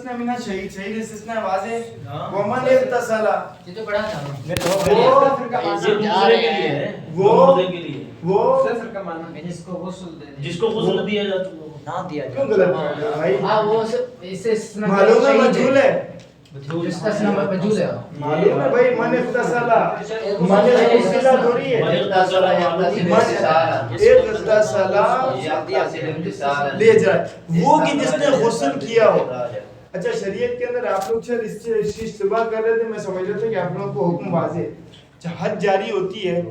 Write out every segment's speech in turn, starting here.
استثناء من الشهيد شهيد استثناء واضح ومن اغتسل یہ تو بڑا تھا میں تو وہ جس کو غسل دے جس کو غسل دیا جاتا ہے نہ دیا کیوں غلط کر رہا ہے بھائی ہاں وہ اسے استثناء معلوم ہے مجھول ہے استثناء مجھول ہے معلوم ہے بھائی من اغتسل من اغتسل تھوڑی ہے اغتسل لے جائے وہ کہ جس نے غسل کیا ہو. اچھا شریعت کے اندر آپ لوگ شاید اس اشتباہ کر رہے تھے, میں سمجھ رہا تھا کہ آپ لوگوں کو حکم واضح ہے. حد جاری ہوتی ہے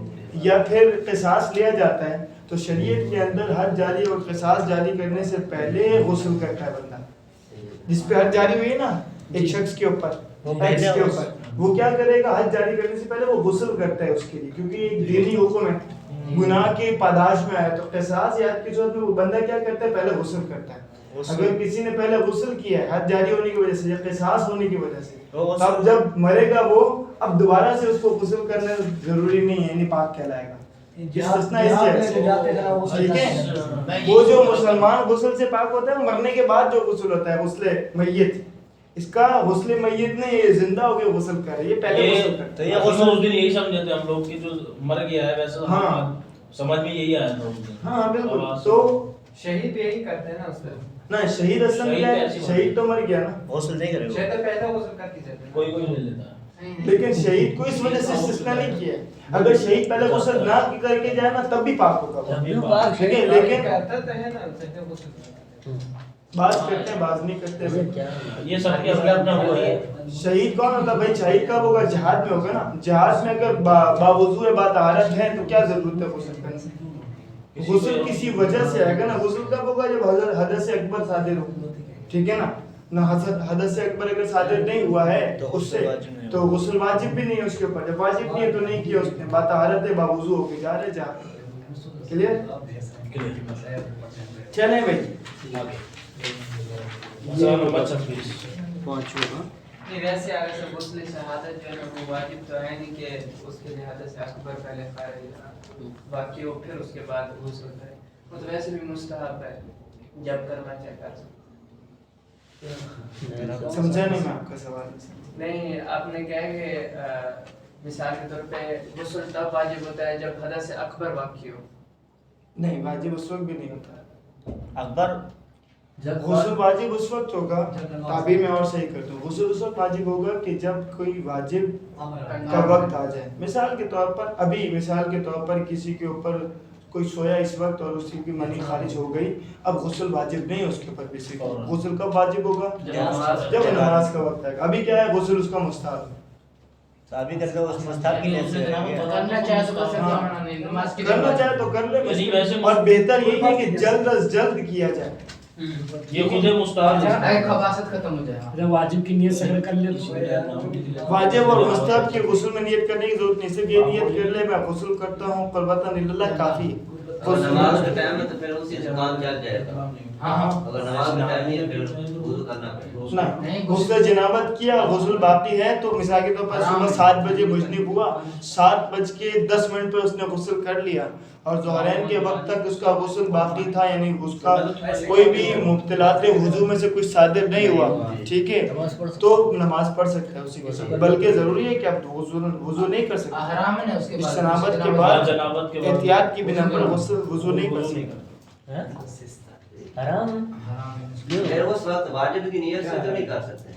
یا پھر قصاص لیا جاتا ہے تو شریعت کے اندر حد جاری اور قصاص جاری کرنے سے پہلے غسل کرتا ہے بندہ. جس پہ حد جاری ہوئی ہے نا ایک شخص کے اوپر وہ کیا کرے گا, حد جاری کرنے سے پہلے وہ غسل کرتا ہے اس کے لیے, کیونکہ ایک دینی حکم ہے گناہ کی پاداش میں آیا. تو قصاص یا حد کی صورت میں وہ بندہ کیا کرتا ہے, پہلے غسل کرتا ہے. اگر کسی نے پہلے غسل کیا ہے حد جاری ہونے کی وجہ سے یا قصاص ہونے کی وجہ سے, اب جب مرے گا وہ اب دوبارہ سے اس کو غسل کرنا ضروری نہیں ہے, یعنی پاک کہلائے گا. ٹھیک ہے, وہ جو مسلمان غسل سے پاک ہوتا ہے مرنے کے بعد جو غسل ہوتا ہے غسل میت, اس کا غسل میت نے یہ زندہ ہو کے غسل کر رہا ہے, یہ پہلے غسل کرتا ہے. یہ غسل اس دن یہی سمجھتے ہیں ہم لوگ کہ جو مر گیا ہے ویسے ہاں سمجھ میں یہی آیا تھا اس دن. ہاں بالکل. تو شہید یہی کرتے ہیں نا اس میں نہ شہید اصل کیا ہے, شہید تو مر گیا نا, غسل نہیں کرے گا, شہید پہلے غسل کر کے جاتے ہیں, کوئی لے لیتا ہے. لیکن شہید کو اس وجہ سے استثناء نہیں کیا ہے. اگر شہید پہلے غسل نہ کر کے جائے نا تب بھی پاک ہوگا. لیکن کرتے ہیں نا شہید غسل بعض کرتے ہیں بعض نہیں کرتے. یہ سب کے اپنا اپنا ہوا ہے. شہید کون ہوتا ہے بھائی, شہید کب ہوگا, جہاد میں ہوگا نا. جہاد میں اگر باوضو باطہارت ہے تو کیا ضرورت ہے غسل کرنے کی. غسل کسی وجہ سے آئے گا نا. غسل کب ہوگا جب حدث اکبر صادر ہو, ٹھیک ہے نا. نہ حدث اکبر اگر صادر نہیں ہوا ہے اس سے تو غسل واجب بھی نہیں ہے اس کے اوپر. جب واجب نہیں ہے تو نہیں کیا اس نے, باطہارت ہے باوضو ہو کے جا رہے جہاں. کلیئر چلیں بھائی. سوال نمبر 36 نہیں ویسے اگر سے غسل شہادت جو ہے نا وہ واجب تو ہے نہیں کہ اس کے لیے حدث اکبر پہلے خارج باقی ہو پھر اس کے بعد غسل کرے, وہ تو ویسے بھی مستحب ہے جب کرنا چاہے کر سکتے. سمجھا نہیں میں آپ کا سوال. نہیں آپ نے کہا کہ مثال کے طور پہ غسل تب واجب ہوتا ہے جب حدث اکبر واقع ہو. نہیں واجب اس وقت بھی نہیں ہوتا. اکبر غسل واجب اس وقت ہوگا, تعبیر میں اور صحیح کرتا ہوں, غسل اس وقت واجب ہوگا کہ جب کوئی واجب کا وقت آ جائے. مثال کے طور پر ابھی مثال کے طور پر کسی کے اوپر کوئی سویا اس وقت اور اس کی منی خارج ہو گئی, اب غسل واجب نہیں ہے اس کے اوپر بیسک. غسل کب واجب ہوگا, جب نماز کا وقت آئے گا. ابھی کیا ہے غسل اس کا مستحب ہے. ابھی کر کے اس مستحب کی نیت سے کرنا چاہے تو کر سکتے ہیں, نماز کے کرنا چاہے تو کر لے, اور بہتر یہ ہے کہ جلد از جلد کیا جائے. یہ خود مستحب ہے, خباثت ختم ہو جائے. اگر واجب کی نیت سے اگر کر لے تو واجب اور مستحب کی غسل میں نیت کرنے کی ضرورت نہیں, صرف یہ نیت کر لے میں غسل کرتا ہوں قربتاً للہ کافی ہے. نماز کا ٹائم ہے تو پھر اسی سے کام چل جائے گا. ہاں اگر نماز کا ٹائم نہیں ہے پھر وضو کرنا پڑے گا. نہیں غسل جنابت کیا غسل باقی ہے تو مثال کے طور پر صبح 7 بجے مجنب ہوا, 7:10 پہ اس نے غسل کر لیا اور ظہرین کے وقت تک اس کا غسل باقی تھا, یعنی اس کا کوئی بھی مبتلات وضو میں سے کچھ صادر نہیں ہوا, ٹھیک ہے, تو نماز پڑھ سکتا ہے اسی کے ساتھ. بلکہ ضروری ہے کہ آپ وضو نہیں کر سکتے, حرام ہے نا اس کے بعد جنابت کے بعد احتیاط کی بنا پر وضو نہیں کر سکتے. حرام پھر اس وقت واجب کی نیت سے تو نہیں کر سکتے.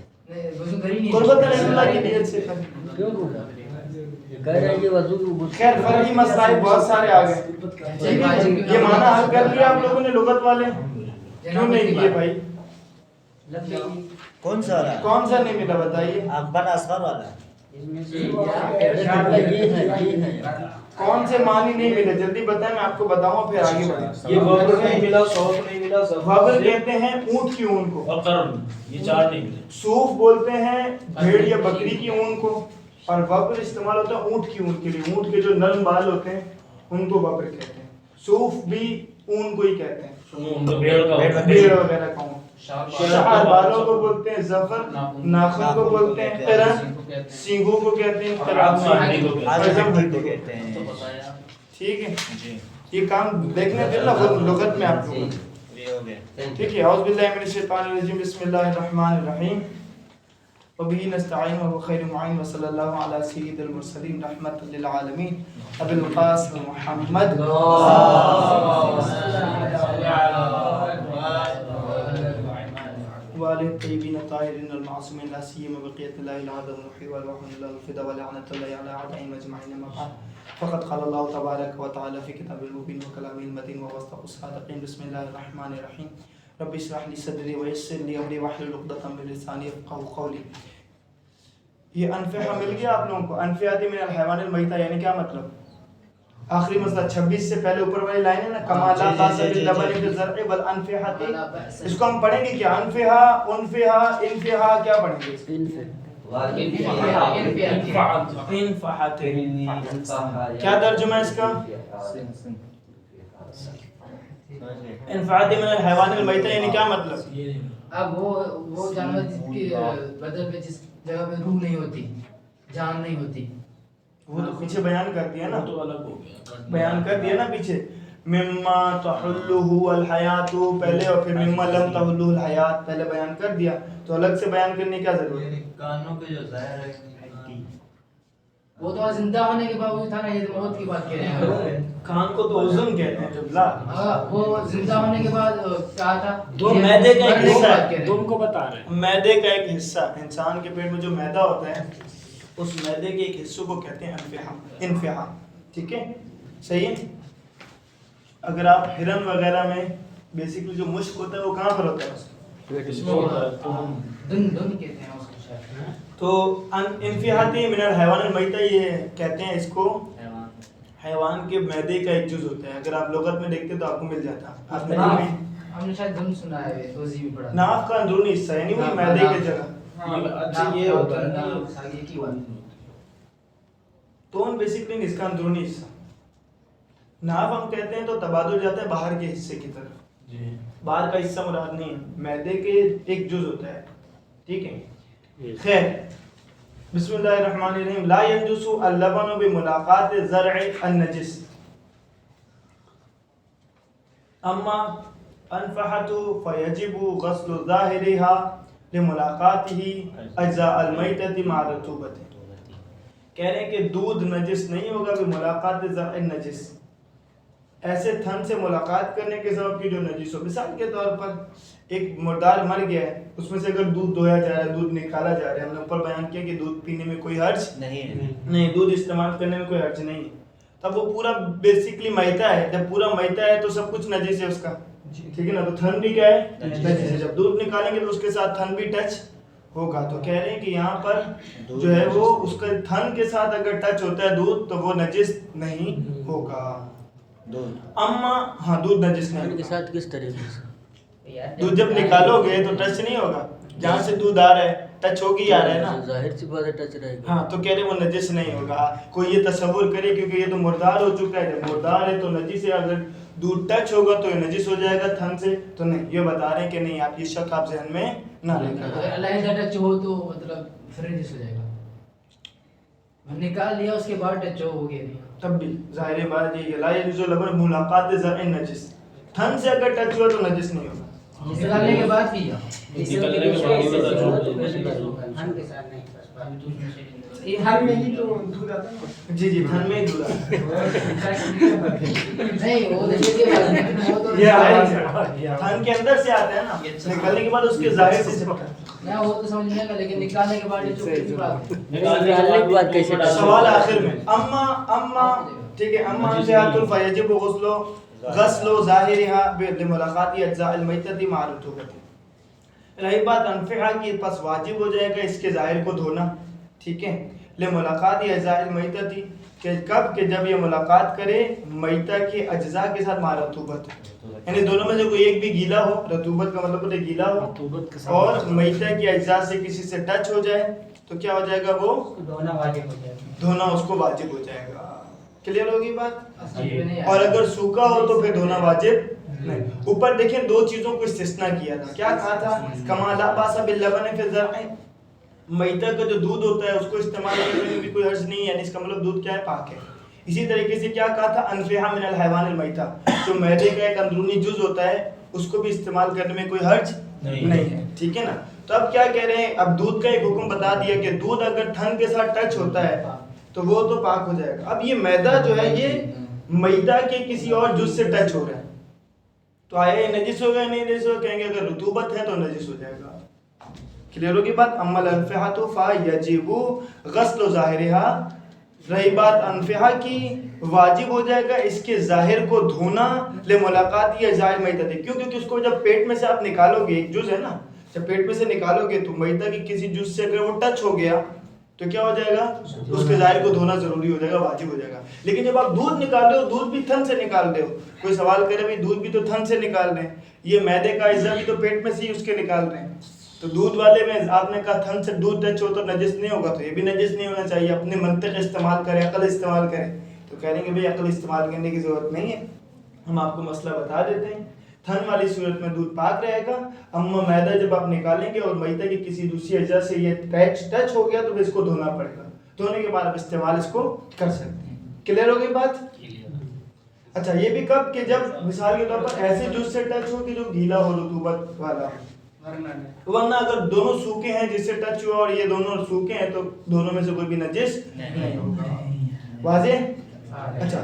وضو کر ہی نہیں قربت اللہ کی نیت سے کریں. کہہ رہے ہیں کہ وضو خیر فرعی مسائل بہت سارے آ گئے. یہ معنی حل کر لیا آپ لوگوں نے لغت والے, کیوں نہیں کیے بھائی؟ کون سا والا, کون سا نہیں ملا بتائیے. اکبر اصغر والا کون سے معنی نہیں ملے جلدی بتائیں, میں آپ کو بتاؤں پھر آگے بڑھیں. یہ وبر نہیں ملا, صوف نہیں ملا, وبر کہتے ہیں اونٹ کی اون کو, اور قرن, یہ 4 نہیں ملے. صوف بولتے ہیں بھیڑ یا بکری کی اون کو, اور وبر استعمال ہوتا ہے اونٹ کی اون کے لیے. اونٹ کے جو نرم بال ہوتے ہیں ان کو وبر کہتے ہیں. صوف بھی اون کو ہی کہتے ہیں, بھیڑ کا بھیڑ وغیرہ کا اون. شعر بالوں کو بولتے ہیں ظفر, ناخن کو بولتے ہیں قرن, سینگوں کو کہتے ہیں قرن, کہتے ہیں. ٹھیک ہے. یہ کام دیکھنے دے نا لغت میں آپ کو. یہ ہو گیا. ٹھیک ہے. اعوذ باللہ من الشیطان الرجیم بسم اللہ الرحمن الرحیم وبه نستعین وهو خیر معین وصلی اللہ علی سید المرسلین رحمت للعالمین ابی القاسم محمد وآلہ الطیبین الطاہرین المعصومین لا سیما بقیۃ اللہ العظیم المحی والوحی اللہ الفدا ولعنۃ اللہ علی اعدائهم اجمعین اما بعد فقد قال اللہ تبارک وتعالی فی کتاب المبین وکلامہ المتین ووصدق الصادقین بسم اللہ الرحمن الرحیم رب اشرح لی صدری ویسر لی امری واحلل عقدۃ من لسانی یفقهوا قولی. یہ انفحہ مل گیا آپ لوگوں کو. انفحہ من الحیوان المیتہ یعنی کیا مطلب؟ آخری مسئلہ 26 سے پہلے اوپر والی لائن ہے نا کما لا باس باللبن فی الزرع والانفحہ. اس کو ہم پڑھیں گے کیا؟ انفحہ انفحہ انفحہ کیا پڑھیں گے؟ انفحہ. کیا ترجمہ ہے اس کا؟ انفعاد من الحیوان المیتہ یعنی کیا مطلب؟ اب وہ جانور جس کی بدن میں جس جگہ میں روح نہیں ہوتی، جان نہیں ہوتی، وہ تو پیچھے بیان کر دیا نا، تو الگ ہو گیا، بیان کر دیا نا پیچھے. مما تحلہ الحیات پہلے اور پھر مما لم تحلہ الحیات پہلے بیان کر دیا، تو الگ سے بیان کرنے کیا ضرورت ہے؟ کانوں کے جو ظاہر ہے وہ تو زندہ ہونے کے باوجود تھا نا، یہ موت کی بات کہہ رہے ہیں. کان کو تو عزم کہتے ہیں جبلا. وہ زندہ ہونے کے بعد کیا تھا؟ دو معدے کا ایک حصہ ہے، تم کو بتا رہے ہیں معدے کا ایک حصہ، انسان کے پیٹ میں جو معدہ ہوتا ہے اس معدے کے ایک حصے کو کہتے ہیں انفحہ. انفحہ ٹھیک ہے، صحیح ہے. اگر آپ ہرن وغیرہ میں بیسیکلی جو مشک ہوتا ہے وہ کہاں پر ہوتا ہے؟ دن کہتے ہیں اس کو شاید. تو انفحاتی من الحیوان المیتہ یہ کہتے ہیں اس کو، حیوان کے معدے کا ایک جز ہوتا ہے. اگر آپ لغت میں دیکھتے تو آپ کو مل جاتا. آپ نے ہم نے شاید دم سنا ہے، توضیح بھی پڑھا. ناف کا اندرونی حصہ یعنی وہ معدے کی جگہ. اچھا یہ ہوتا ہے تو بیسیکلی اس کا اندرونی حصہ. ناف ہم کہتے ہیں تو تبادل جاتا ہے باہر کے حصے کی طرف، باہر کا حصہ مراد نہیں ہے، معدے کے ایک جز ہوتا ہے. ٹھیک ہے. خیر، بسم اللہ الرحمن الرحیم. لا ينجس اللبن بملاقات زرع النجس. اما انفحت فیجب غسل ظاہرها لملاقاته اجزاء المیتۃ مع رطوبۃ. کہہ رہے ہیں کہ دودھ نجس نہیں ہوگا بملاقات زرع النجس، ایسے تھن سے ملاقات کرنے کے سبب کی جو نجس ہو. مثال کے طور پر ایک مردار مر گیا ہے، اس میں سے اگر دودھ دویا جا رہا ہے، دودھ نکالا جا رہا ہے، ہم نے اوپر بیان کیا کہ دودھ پینے میں کوئی حرج نہیں، دودھ استعمال کرنے میں کوئی حرج نہیں ہے. تب وہ پورا بیسیکلی میتہ ہے. جب پورا میتہ ہے تو سب کچھ نجس ہے اس کا، ٹھیک ہے نا. تو تھن بھی کیا ہے؟ نجس ہے. جب دودھ نکالیں گے تو اس کے ساتھ تھن بھی ٹچ ہوگا. تو کہہ رہے ہیں کہ یہاں پر جو ہے وہ اس کا تھن کے ساتھ اگر ٹچ ہوتا ہے دودھ تو وہ نجس نہیں ہوگا. اما ہاں دودھ نجس نہیں کے ہوگا. ساتھ کس طریقے سے؟ دودھ جب نکالو گے تو ٹچ نہیں ہوگا، جہاں سے دودھ آ رہا ہے ٹچ ہوگی آ رہا ہے نا، ظاہر سی بات ہے ٹچ رہے گا. ہاں. تو کہہ رہے وہ نجس نہیں ہوگا. کوئی یہ تصور کرے کیونکہ یہ تو مردار ہو چکا ہے، جب مردار ہے تو نجس ہے، اگر دودھ ٹچ ہوگا تو یہ نجس ہو جائے گا تھن سے، تو نہیں. یہ بتا رہے ہیں کہ نہیں، آپ یہ شک آپ ذہن میں نہ لیں. اگر علیحدہ ٹچ ہو تو مطلب پھر نجس ہو جائے گا. نکال لیا اس کے بعد ٹچ ہو گیا نہیں تب بھی ظاہر بات یہ لا يجوز لبن ملاقات زرع نجس، تھن سے اگر ٹچ ہوا تو نجس نہیں ہوگا. نکالنے کے بعد بھی نکلنے کے ہر میں ہی تو دودھ آتا ہے. جی جی تھن میں ہی دودھ آتا نہیں وہ دیکھیے تھن کے اندر سے آتا ہے نا، نکلنے کے بعد اس کے ظاہر سے چپکتا ہے. نہ وہ تو سمجھنے کا، لیکن نکالنے کے بعد جو کچھ بات نکالنے کے بعد کیسے سوال آخر میں اما ٹھیک ہے. اما انفحات فیجب غسل ظاہرها لملاقات اجزاء المیتۃ مع رطوبۃ. رہی بات انفحہ کی، پس واجب ہو جائے گا اس کے ظاہر کو دھونا. ٹھیک ہے. لملاقات اجزاء المیتۃ کہ کب کہ جب یہ ملاقات کرے میتہ کے اجزاء کے ساتھ مع رطوبت، یعنی دونوں میں سے کوئی ایک بھی گیلا ہو. رطوبت کا مطلب ہے گیلا ہو، اور میتہ کے اجزاء سے کسی سے ٹچ ہو جائے تو کیا ہو جائے گا؟ وہ دھونا واجب ہو جائے گا. دھونا اس کو واجب ہو جائے گا. کلیئر ہوگی بات؟ اور اگر سوکھا ہو تو پھر دھونا واجب نہیں. اوپر دیکھیں دو چیزوں کو استثناء کیا تھا. کیا کہا تھا؟ کما لا باس باللبن فی الزرع. میتہ کا جو دودھ ہوتا ہے اس کو استعمال کرنے میں بھی کوئی حرج نہیں ہے، یعنی اس کا مطلب دودھ کیا ہے؟ پاک ہے. اسی طریقے سے کیا کہا تھا؟ انفحہ من الحیوان المیتہ، جو معدے کا ایک اندرونی جز ہوتا ہے اس کو بھی استعمال کرنے میں کوئی حرج نہیں ہے، ٹھیک ہے نا. تو اب کیا کہہ رہے ہیں، اب دودھ کا ایک حکم بتا دیا کہ دودھ اگر تھن کے ساتھ ٹچ ہوتا ہے تو وہ تو پاک ہو جائے گا. اب یہ میدا جو ہے یہ میدا کے کسی اور جز سے ٹچ ہو رہا ہے تو آیا یہ نجس ہوگا نہیں نجس ہوگا؟ کہیں گے اگر رطوبت ہے تو نجس ہو جائے گا. کلیئر ہوگی بات؟ اما الانفحۃ فیجب غسل ظاہرها، رہی بات انفحہ کی، واجب ہو جائے گا اس کے ظاہر کو دھونا لملاقات یا ظاہر میدہ دے. کیوں؟ کیونکہ اس کو جب پیٹ میں سے آپ نکالو گے، ایک جز ہے نا، جب پیٹ میں سے نکالو گے تو میدہ کی کسی جز سے اگر وہ ٹچ ہو گیا تو کیا ہو جائے گا؟ اس کے ظاہر کو دھونا ضروری ہو جائے گا، واجب ہو جائے گا. لیکن جب آپ دودھ نکال رہے ہو، دودھ بھی تھن سے نکال رہے ہو، کوئی سوال کرے بھائی دودھ بھی تو تھن سے نکال رہے ہیں، یہ میدے کا اجزا بھی تو پیٹ میں سے ہی اس کے نکال رہے ہیں، تو دودھ والے میں آپ نے کہا تھن سے دودھ ٹچ ہو تو نجس نہیں ہوگا، تو یہ بھی نجس نہیں ہونا چاہیے. اپنے منطق استعمال کرے، عقل استعمال کرے. تو کہہ رہیں گے بھئی عقل استعمال کرنے کی ضرورت نہیں ہے، ہم آپ کو مسئلہ بتا دیتے ہیں. تھن والی صورت میں دودھ پاک رہے گا، اما میدہ جب آپ نکالیں گے اور میدہ کی کسی دوسری اجزا سے یہ ٹچ ہو گیا تو اس کو دھونا پڑے گا. دھونے کے بعد آپ استعمال اس کو کر سکتے ہیں. کلیئر ہو گئی بات؟ اچھا یہ بھی کب کہ جب مثال کے طور پر ایسے جز سے ٹچ ہو کہ جو گیلا ہو، رطوبت والا، ورنہ اگر دونوں سوکھے ہیں جس سے ٹچ ہوا اور یہ دونوں سوکھے ہیں تو دونوں میں سے کوئی بھی نجس نہیں ہوگا. واضح؟ اچھا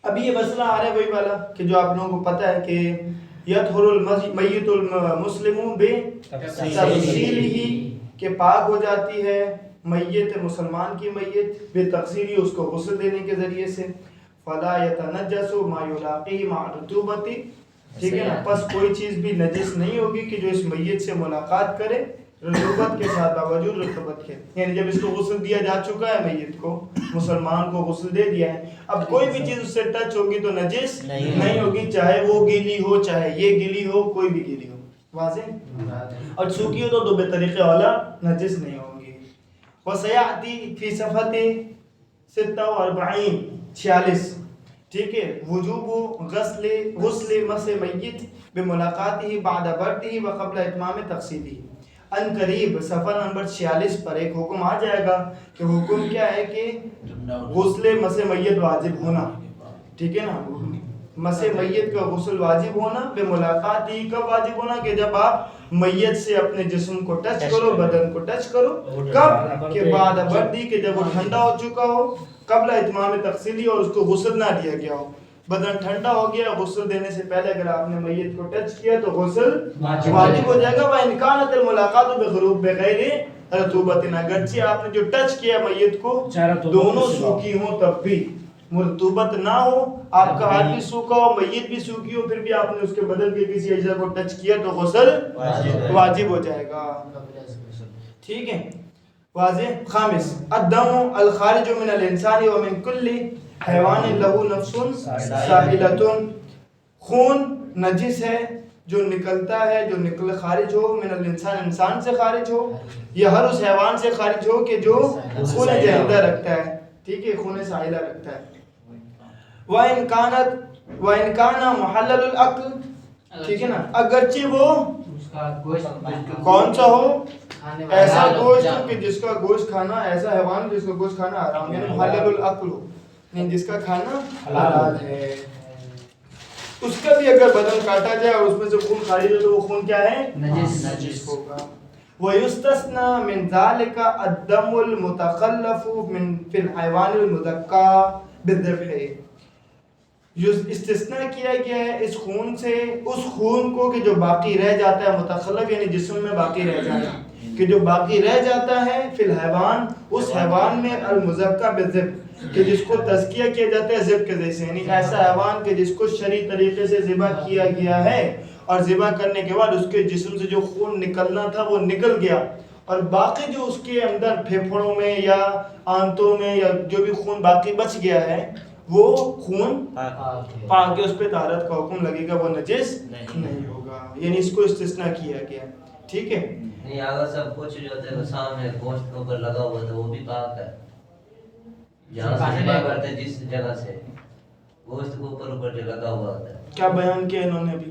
ابھی یہ مسئلہ آ رہا ہے وہی والا کہ جو آپ لوگوں کو پتہ ہے کہ یطہر المیت المسلم بتغسیلہ، کہ پاک ہو جاتی ہے میت مسلمان کی میت بتغسیلہ، اس کو غسل دینے کے ذریعے سے. فلا یتنجس ما یلاقیہ مع الرطوبۃ، ٹھیک ہے نا، پس کوئی چیز بھی نجس نہیں ہوگی کہ جو اس میت سے ملاقات کرے رطوبت کے ساتھ، باوجود رطوبت کے. یعنی جب اس کو غسل دیا جا چکا ہے، میت کو، مسلمان کو غسل دے دیا ہے، اب کوئی بھی چیز اس سے ٹچ ہوگی تو نجس نہیں ہوگی، چاہے وہ گیلی ہو چاہے یہ گیلی ہو، کوئی بھی گیلی ہو. واضح؟ اور سوکھی ہو تو بے طریقے والا نجس نہیں ہوگی. وسیاتی فی صفحہ 46، ٹھیک ہے، وجوب غسل مس میت بملاقاتہ بعد برده وقبل اتمام تغسیلہ. ان قریب صفحہ نمبر 46 پر ایک حکم آ جائے گا کہ حکم کیا ہے کہ غسل مس میت واجب ہونا، ٹھیک ہے نا، مس میت کا غسل واجب ہونا. بملاقات ہی کب واجب ہونا؟ کہ جب آپ میت سے اپنے جسم کو ٹچ کرو، بدن کو ٹچ کرو. کب؟ کہ بعد بردی، کہ جب وہ ٹھنڈا ہو چکا ہو، قبل اتمام تغسیلی، اور اس کو غسل نہ دیا گیا ہو. بدن ٹھنڈا ہو گیا، غسل دینے سے پہلے اگر آپ نے میت کو ٹچ کیا تو غسل واجب ہو جائے گا. وَإِنْ كَانَتِ الْمُلَاقَاتُ بِغَيْرِ رطوبۃ، اگرچہ آپ نے جو ٹچ کیا میت کو دونوں سوکھی ہوں تب بھی، رطوبت نہ ہو، آپ کا ہاتھ بھی سوکھا ہو، میت بھی سوکھی ہو، پھر بھی آپ نے اس کے بدن کے کسی اجزا کو ٹچ کیا تو غسل واجب ہو جائے گا. ٹھیک ہے، واضح. خامس الدم الخارج من الانسان ومن كل حیوان له نفس سائلۃ، خون نجس ہے جو نکلتا ہے، جو نکل خارج ہو، من الانسان، انسان سے خارج ہو، یا ہر اس حیوان سے خارج ہو کہ جو خون جہندہ رکھتا ہے، ٹھیک ہے، خون سائلہ رکھتا ہے. وَإِنْ كَانَ مُحَلَّلُ الْعَقْلِ، ٹھیک ہے نا، اگرچہ وہ کون سا ہو، ایسا گوشت کہ جس کا گوشت کھانا، ایسا حیوان جس کا گوشت کھانا حرام، یعنی محلل العقل ہو، یعنی جس کا کھانا حلال ہے، اس کا بھی اگر بدن کاٹا جائے اور اس میں سے خون خارج ہو تو وہ خون کیا ہے؟ نجس ہوگا. وَيُسْتَثْنَى مِنْ ذَلِكَ الدَّمُ الْمُتَخَلَّفُ فِي الْحَيْوَانِ الْمُذَكَّى بِالذِّبْحِ، استثناء کیا گیا ہے اس خون سے، اس خون کو کہ جو باقی رہ جاتا ہے، متخلف یعنی جسم میں باقی رہ جاتا ہے، کہ جو باقی رہ جاتا ہے فی الحیوان، اس حیوان میں، المزکہ بالذبح، کہ جس کو تزکیہ کیا جاتا ہے ذبح کے ذریعے سے، یعنی ایسا حیوان کہ جس کو شرعی طریقے سے ذبح کیا گیا ہے اور ذبح کرنے کے بعد اس کے جسم سے جو خون نکلنا تھا وہ نکل گیا، اور باقی جو اس کے اندر پھیپھڑوں میں یا آنتوں میں یا جو بھی خون باقی بچ گیا ہے وہ خون پاک ہے، اس پہ طہارت کا حکم لگے گا، وہ نجس نہیں ہوگا. یعنی اس کو استثناء کیا گیا، ٹھیک ہے. نہیں اگر سب کچھ جو ہے وہ سامنے گوشت کے اوپر لگا ہوا تھا وہ بھی پاک ہے، جہاں سے ذبح کرتے ہیں جس جگہ سے گوشت کے اوپر جو لگا ہوا ہوتا ہے. کیا بیان کیا انہوں نے ابھی؟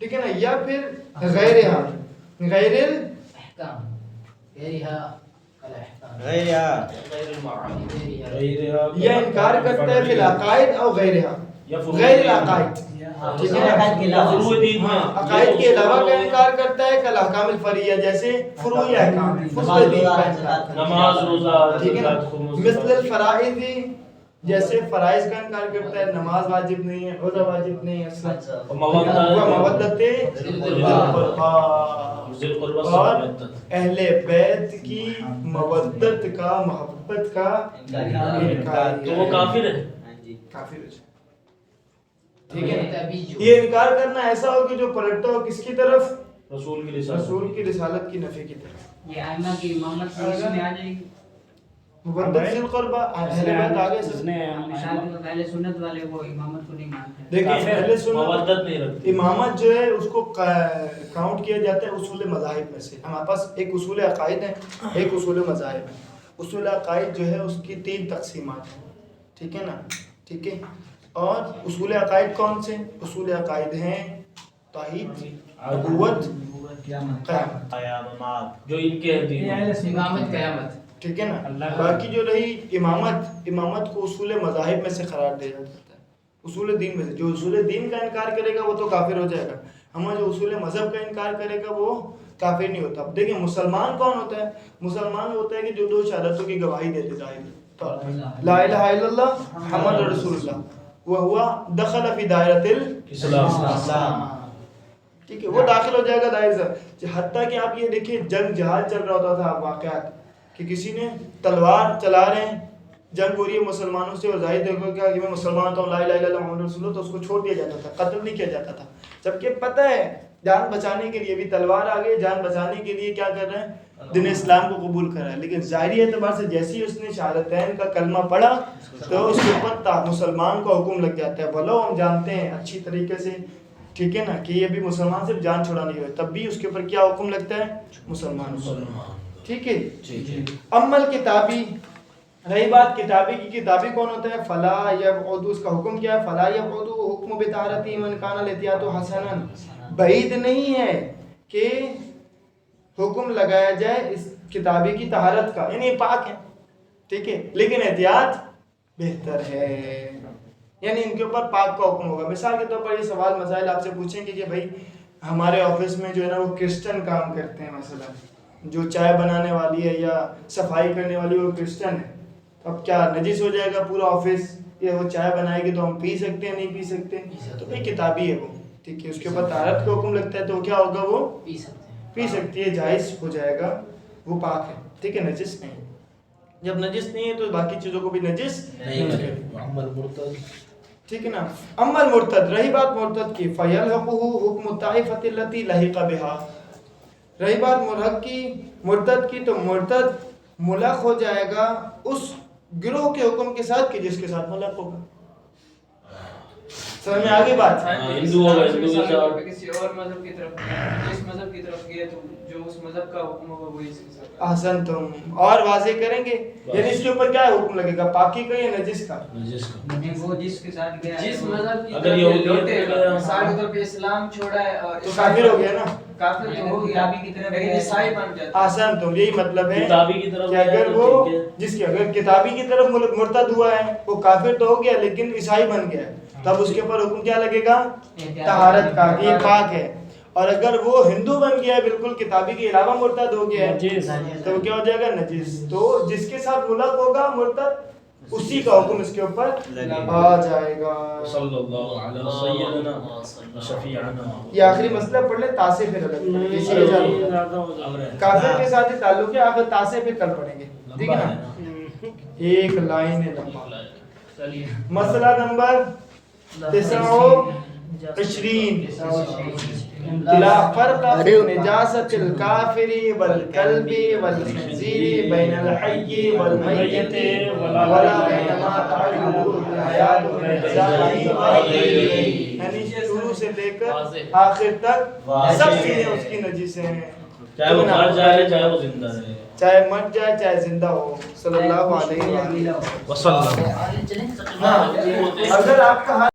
ٹھیک ہے نا, یا پھر غیرہا, غیر احکام غیرہا الاحکام غیرہا یا انکار کرتا ہے فی العقائد او غیرہا, غیر العقائد, ٹھیک ہے نا, فروع دین میں عقائد کے علاوہ کا انکار کرتا ہے کل احکام الفریہ, جیسے فروعی احکام, فروع دین کا انکار, نماز روزہ ٹھیک ہے نا, زکات خمس مثل الفرائض, جیسے فرائض کا انکار کرتا ہے, نماز واجب نہیں ہے, روزہ واجب نہیں ہے, مودت ذی القربہ اور اہل بیت کی مودت کا, محبت کا انکار, تو وہ کافر ہے. کافر ہے, ٹھیک ہے نا. یہ انکار کرنا ایسا ہو کہ جو پلٹتا ہو کس کی طرف, رسول کی رسالت, رسول کی رسالت کی نفی کی طرف. یہ ائمہ کی امامت کی اس میں آ جائے گی. مودت ذی القربہ اہل بیت آگے سے پہلے سنت والے وہ امامت کو نہیں مانتے. دیکھیں اہل سنت مودت نہیں رکھتی. امامت جو ہے اس کو کاؤنٹ کیا جاتا ہے اصول مذاہب میں سے. ہمارے پاس ایک اصول عقائد ہے, ایک اصول مذاہب ہے. اصول عقائد جو ہے اس کی 3 تقسیمات ہیں, ٹھیک ہے نا, ٹھیک ہے. اور اصول عقائد کون سے؟ اصول عقائد ہیں توحید, نبوت, قیامت, جو ان کے دین امامت قیامت, ٹھیک ہے نا. باقی جو رہی امامت, امامت کو اصول مذاہب میں سے قرار دیا جاتا ہے, اصول دین میں سے. جو اصول دین کا انکار کرے گا وہ تو کافر ہو جائے گا, ہمارا جو اصول مذہب کا انکار کرے گا وہ کافر نہیں ہوتا. اب دیکھیں مسلمان کون ہوتا ہے؟ مسلمان ہوتا ہے کہ جو 2 شہادتوں کی گواہی دیتے ظاہر لا الہ الا اللہ محمد رسول اللہ, وہ ہوا دخل فی دائرۃ الاسلام, ٹھیک ہے, وہ داخل ہو جائے گا دائرہ سے. حتیٰ کہ آپ یہ دیکھیں جنگ جہاد چل رہا ہوتا تھا, واقعات کہ کسی نے تلوار چلا رہے ہیں, جنگ ہو رہی ہے مسلمانوں سے, اور ظاہر دیکھو کیا کہ میں مسلمان ہوں, لا الہ الا اللہ محمد رسول اللہ, تو اس کو چھوڑ دیا جاتا تھا, قتل نہیں کیا جاتا تھا. جبکہ پتہ ہے جان بچانے کے لیے بھی تلوار آ گئی, جان بچانے کے لیے کیا کر رہے ہیں, دین اسلام کو قبول کر رہا ہے. لیکن ظاہری اعتبار سے جیسے ہی اس نے شہادتین کا کلمہ پڑھا تو اس کے اوپر مسلمان کا حکم لگ جاتا ہے. بھلو ہم جانتے ہیں اچھی طریقے سے, ٹھیک ہے نا, کہ یہ بھی مسلمان صرف جان چھڑانی ہوئے, تب بھی اس کے اوپر کیا حکم لگتا ہے, مسلمان, ٹھیک ہے. اما الکتابی, رہی بات کتابی کی, کتابی کون ہوتا ہے؟ فلا یبعد, اس کا حکم کیا ہے؟ فلا یبعد حکم بطہارتی من کان الاحتیاط حسنا, بعید نہیں ہے کہ حکم لگایا جائے اس کتابی کی طہارت کا, یعنی پاک ہے, ٹھیک ہے, لیکن احتیاط بہتر ہے, یعنی ان کے اوپر پاک کا حکم ہوگا. مثال کے طور پر یہ سوال مسائل آپ سے پوچھیں گے کہ بھائی ہمارے آفس میں جو ہے نا وہ کرسچن کام کرتے ہیں, مثلا جو چائے بنانے والی ہے یا صفائی کرنے والی وہ کرسچن ہے, اب کیا نجس ہو جائے گا پورا آفس, یا وہ چائے بنائے گی تو ہم پی سکتے ہیں نہیں پی سکتے؟ تو بھائی کتابی ہے وہ, ٹھیک ہے, اس کے اوپر طہارت کا حکم لگتا ہے تو کیا ہوگا, وہ پی سکتی ہے, جائز ہو جائے گا, وہ پاک ہے, ٹھیک ہے, نجس نہیں. جب نجس نہیں ہے تو باقی چیزوں کو بھی نجس نہیں کرے, ٹھیک ہے نا. اما المرتد, رہی بات مرتد کی, فیلحقہ حکم الطائفۃ التی لحق بہا, رہی بات مرتد کی تو مرتد ملق ہو جائے گا اس گروہ کے حکم کے ساتھ کہ جس کے ساتھ ملق ہوگا. سمجھ میں آگے بات, ہندو ہوگا, ہندو کے ساتھ کسی اور مذہب کی طرف, جس مذہب کی طرف گئے تو جو اس مذہب کا حکم ہوگا وہی اس کے ساتھ. احسن, تم اور واضح کریں گے, یعنی اس کے اوپر کیا حکم لگے گا, پاکی کا یا نجس کا؟ وہ جس کے ساتھ گیا جس مذہب کی اگر طرف یہ لوٹے, ہوگا مثال کے طور پہ اسلام چھوڑا ہے اور تو کافر ہو گیا نا, کافر تو ہو گیا, لیکن عیسائی بن جاتا ہے. احسن, تم یہی مطلب ہے کتابی کی طرف کہ اگر وہ جس کی اگر کتابی کی طرف مرتد ہوا ہے وہ کافر تو ہو گیا لیکن عیسائی بن گیا, تب اس کے اوپر حکم کیا لگے گا, طہارت کا, یہ پاک ہے. اور اگر وہ ہندو بن گیا ہے, بالکل کتابی کے علاوہ مرتد ہو گیا ہے, تو وہ کیا ہو جائے گا, نجس. تو جس کے ساتھ ملق ہوگا مرتد اسی کا حکم اس کے اوپر آ جائے گا. صلی اللہ علیہ سیدنا شفیعنا. یہ آخری مسئلہ پڑھ لیں, تاسے پھر الگ اسی کے ساتھ کافر کے ساتھ ہی تعلق ہے, آخر تاسے پھر کل پڑھیں گے, ٹھیک ہے نا. ایک لائن ہے لمبا. مسئلہ نمبر 29, لا فرق في نجاسة الكافر والكلب والخنزير بين الحي والميت ولا بين ما تعلق الحياة والنجاسة, یعنی شروع سے لے کر آخر تک سب چیزیں اس کی نجس ہیں, چاہے وہ مر جائے چاہے وہ زندہ رہے, چاہے مر جائے چاہے زندہ ہو. صلی اللہ علیہ وسلم. وسلم. اگر آپ کا